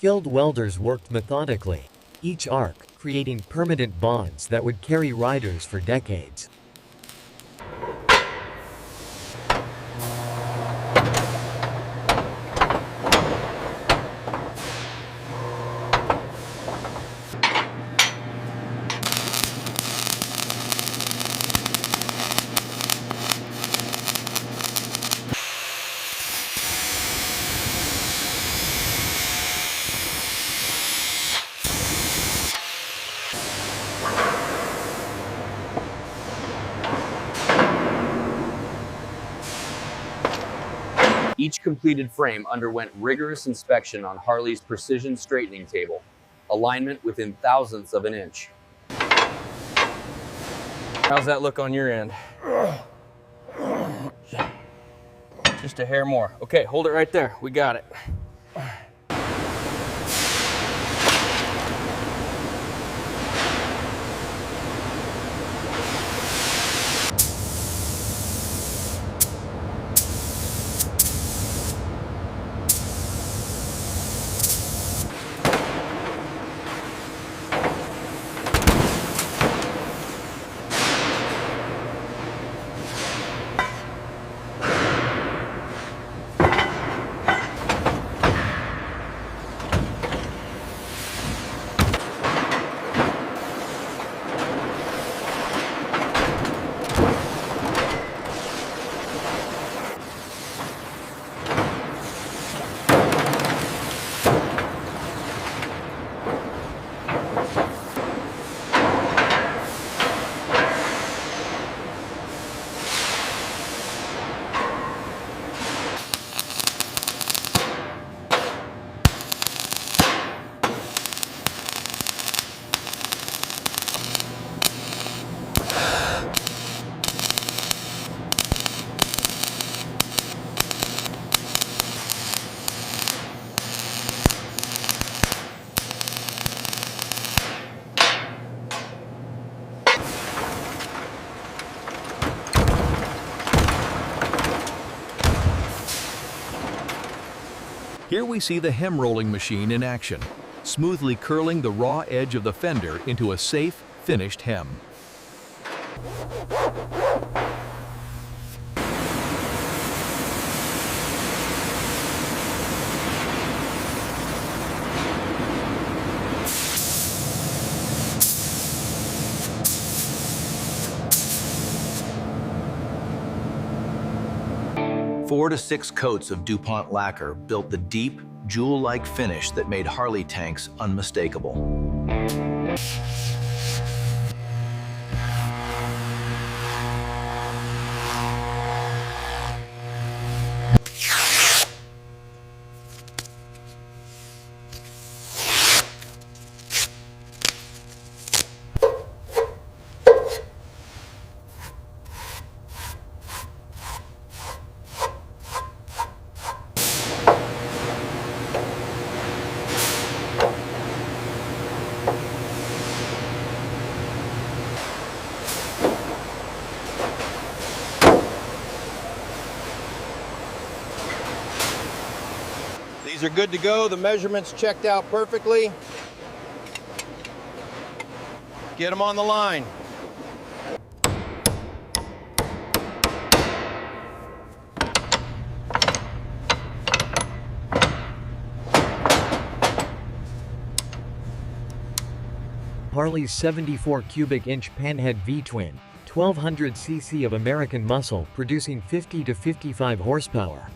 Skilled welders worked methodically, each arc creating permanent bonds that would carry riders for decades. Each completed frame underwent rigorous inspection on Harley's precision straightening table, alignment within thousandths of an inch. How's that look on your end? Just a hair more. Okay, hold it right there. We got it. Here we see the hem rolling machine in action, smoothly curling the raw edge of the fender into a safe, finished hem. Four to six coats of DuPont lacquer built the deep, jewel-like finish that made Harley tanks unmistakable. These are good to go. The measurements checked out perfectly. Get them on the line. Harley's 74 cubic inch Panhead V-twin, 1200 cc of American muscle, producing 50 to 55 horsepower.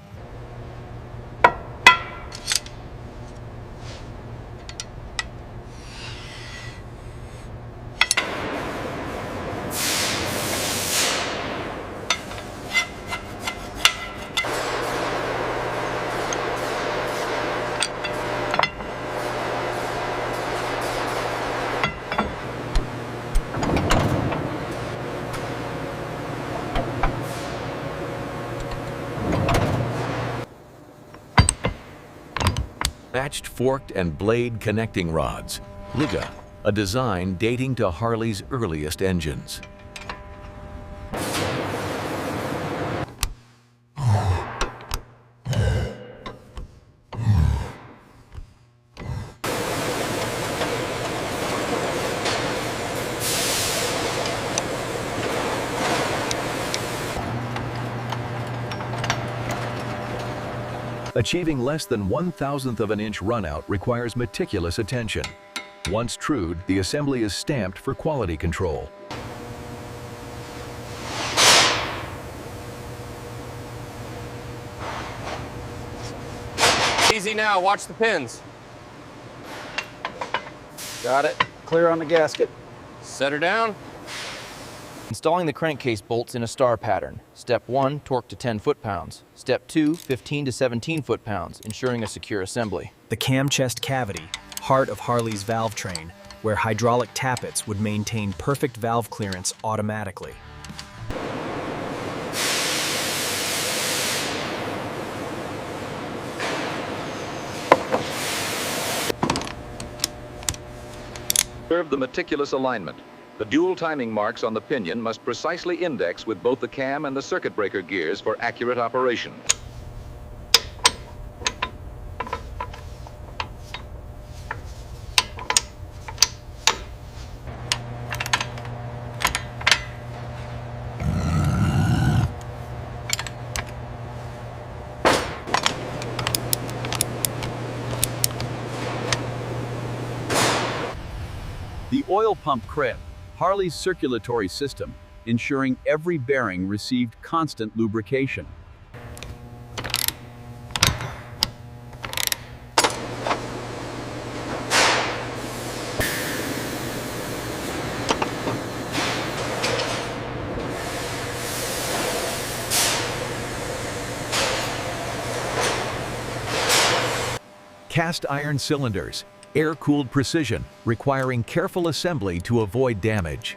Matched forked and blade connecting rods. Liga, a design dating to Harley's earliest engines. Achieving less than 1/1000th of an inch runout requires meticulous attention. Once trued, the assembly is stamped for quality control. Easy now, watch the pins. Got it. Clear on the gasket. Set her down. Installing the crankcase bolts in a star pattern. Step 1, torque to 10 foot-pounds. Step 2, 15 to 17 foot-pounds, ensuring a secure assembly. The cam chest cavity, heart of Harley's valve train, where hydraulic tappets would maintain perfect valve clearance automatically. Observe the meticulous alignment. The dual timing marks on the pinion must precisely index with both the cam and the circuit breaker gears for accurate operation. The oil pump crib, Harley's circulatory system, ensuring every bearing received constant lubrication. Cast iron cylinders, air-cooled precision, requiring careful assembly to avoid damage.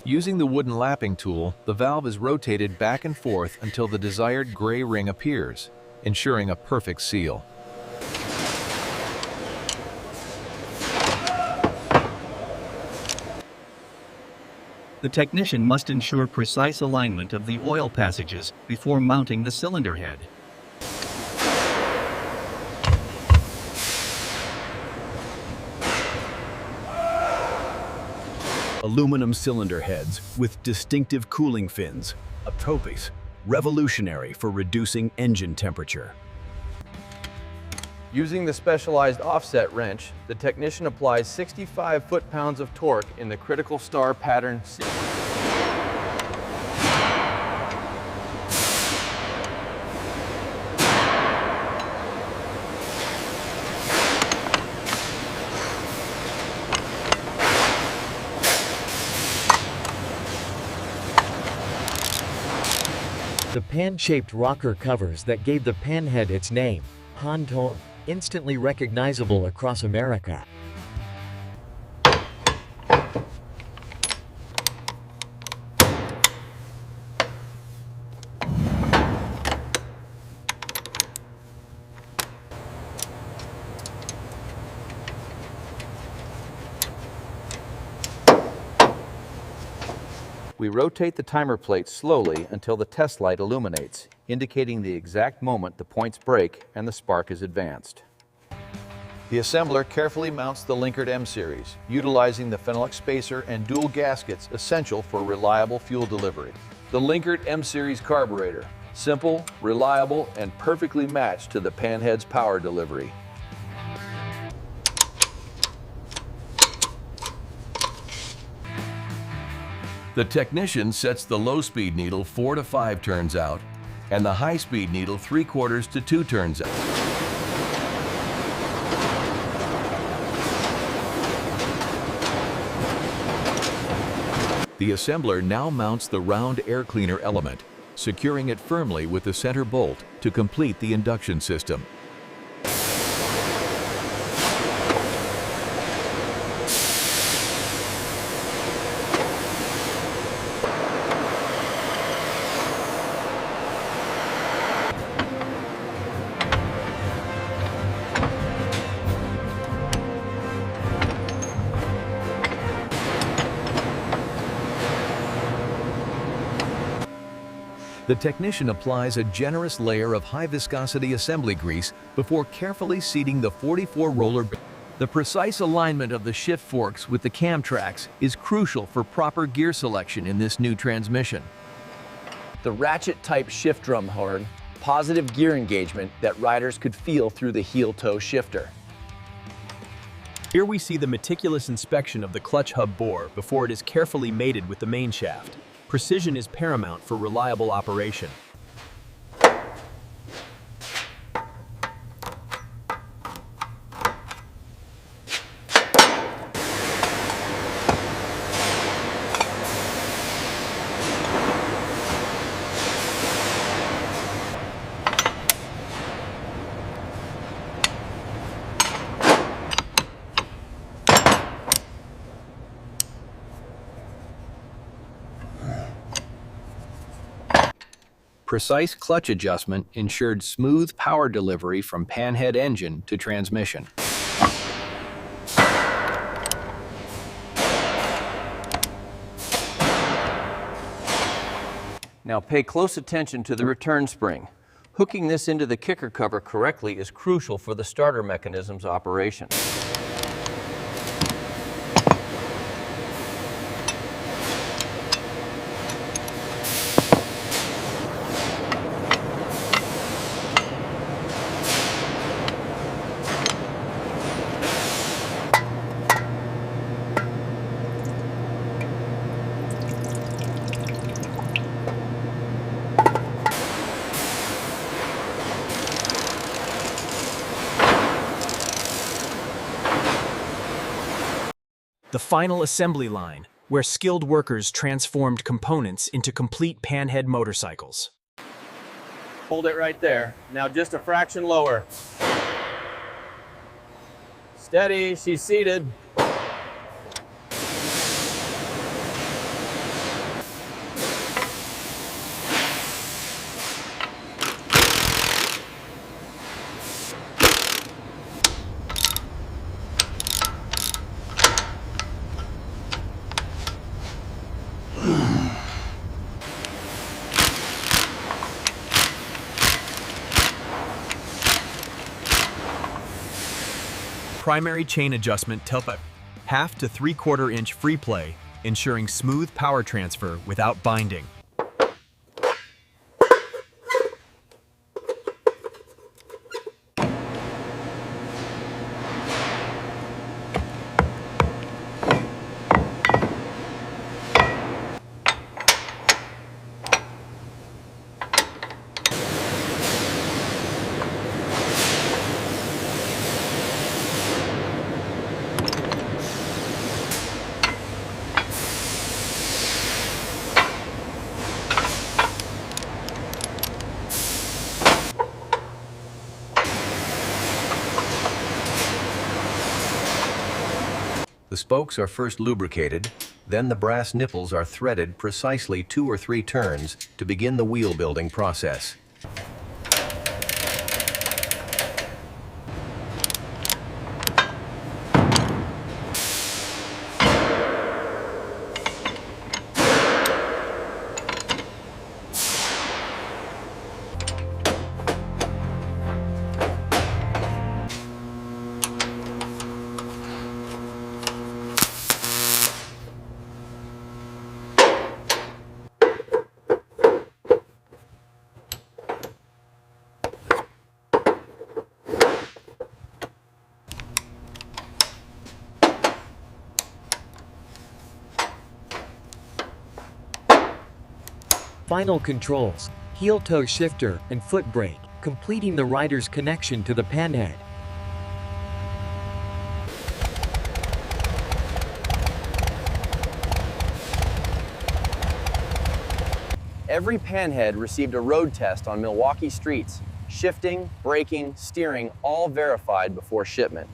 Using the wooden lapping tool, the valve is rotated back and forth until the desired gray ring appears, ensuring a perfect seal. The technician must ensure precise alignment of the oil passages before mounting the cylinder head. Aluminum cylinder heads with distinctive cooling fins, a piece revolutionary for reducing engine temperature. Using the specialized offset wrench, the technician applies 65 foot-pounds of torque in the critical star pattern. The pan-shaped rocker covers that gave the Panhead its name, Panhead, instantly recognizable across America. We rotate the timer plate slowly until the test light illuminates, indicating the exact moment the points break and the spark is advanced. The assembler carefully mounts the Linkert M-Series, utilizing the phenolic spacer and dual gaskets essential for reliable fuel delivery. The Linkert M-Series carburetor, simple, reliable, and perfectly matched to the Panhead's power delivery. The technician sets the low-speed needle 4 to 5 turns out, and the high-speed needle 3/4 to 2 turns out. The assembler now mounts the round air cleaner element, securing it firmly with the center bolt to complete the induction system. The technician applies a generous layer of high-viscosity assembly grease before carefully seating the 44 roller. The precise alignment of the shift forks with the cam tracks is crucial for proper gear selection in this new transmission. The ratchet-type shift drum horn, positive gear engagement that riders could feel through the heel-toe shifter. Here we see the meticulous inspection of the clutch hub bore before it is carefully mated with the main shaft. Precision is paramount for reliable operation. Precise clutch adjustment ensured smooth power delivery from Panhead engine to transmission. Now pay close attention to the return spring. Hooking this into the kicker cover correctly is crucial for the starter mechanism's operation. The final assembly line, where skilled workers transformed components into complete Panhead motorcycles. Hold it right there. Now just a fraction lower. Steady, she's seated. Primary chain adjustment tilted 1/2 to 3/4 inch free play, ensuring smooth power transfer without binding. The spokes are first lubricated, then the brass nipples are threaded precisely 2 or 3 turns to begin the wheel building process. Final controls, heel-toe shifter and foot brake, completing the rider's connection to the Panhead. Every Panhead received a road test on Milwaukee streets. Shifting, braking, steering, all verified before shipment.